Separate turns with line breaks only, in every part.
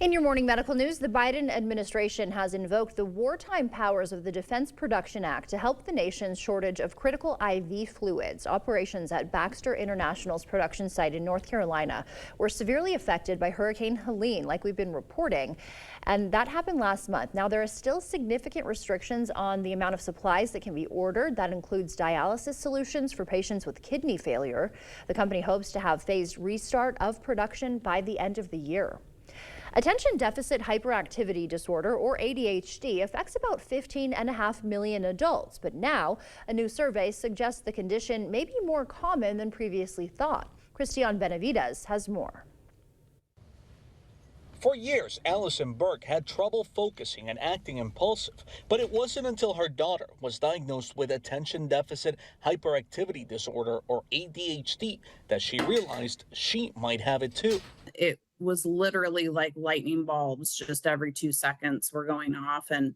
In your morning medical news, the Biden administration has invoked the wartime powers of the Defense Production Act to help the nation's shortage of critical IV fluids. Operations at Baxter International's production site in North Carolina were severely affected by Hurricane Helene, like we've been reporting, and that happened last month. Now, there are still significant restrictions on the amount of supplies that can be ordered. That includes dialysis solutions for patients with kidney failure. The company hopes to have phased restart of production by the end of the year. Attention deficit hyperactivity disorder, or ADHD, affects about 15.5 million adults. But now, a new survey suggests the condition may be more common than previously thought. Christian Benavides has more.
For years, Allison Burke had trouble focusing and acting impulsive, but it wasn't until her daughter was diagnosed with attention deficit hyperactivity disorder, or ADHD, that she realized she might have it too.
It was literally like lightning bulbs, just every 2 seconds were going off. And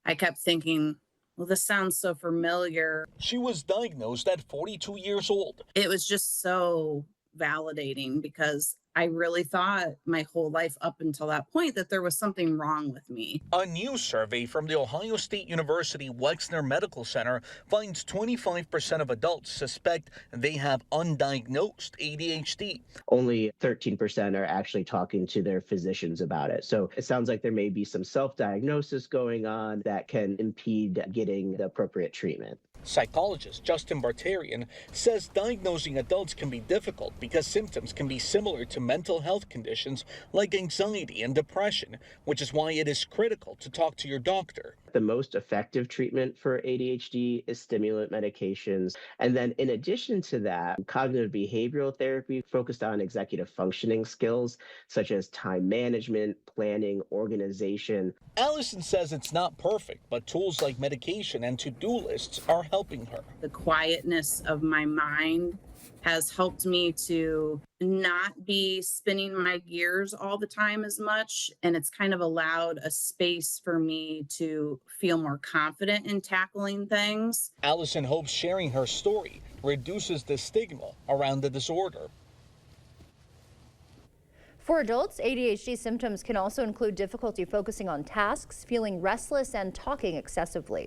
I kept thinking, well, this sounds so familiar.
She was diagnosed at 42 years old.
It was just so validating because I really thought my whole life up until that point that there was something wrong with me.
A new survey from the Ohio State University Wexner Medical Center finds 25% of adults suspect they have undiagnosed ADHD.
Only 13% are actually talking to their physicians about it. So it sounds like there may be some self-diagnosis going on that can impede getting the appropriate treatment.
Psychologist Justin Bartarian says diagnosing adults can be difficult because symptoms can be similar to mental health conditions like anxiety and depression, which is why it is critical to talk to your doctor.
The most effective treatment for ADHD is stimulant medications. And then in addition to that, cognitive behavioral therapy focused on executive functioning skills such as time management, planning, organization.
Allison says it's not perfect, but tools like medication and to-do lists are helping her.
The quietness of my mind has helped me to not be spinning my gears all the time as much. And it's kind of allowed a space for me to feel more confident in tackling things.
Allison hopes sharing her story reduces the stigma around the disorder.
For adults, ADHD symptoms can also include difficulty focusing on tasks, feeling restless, and talking excessively.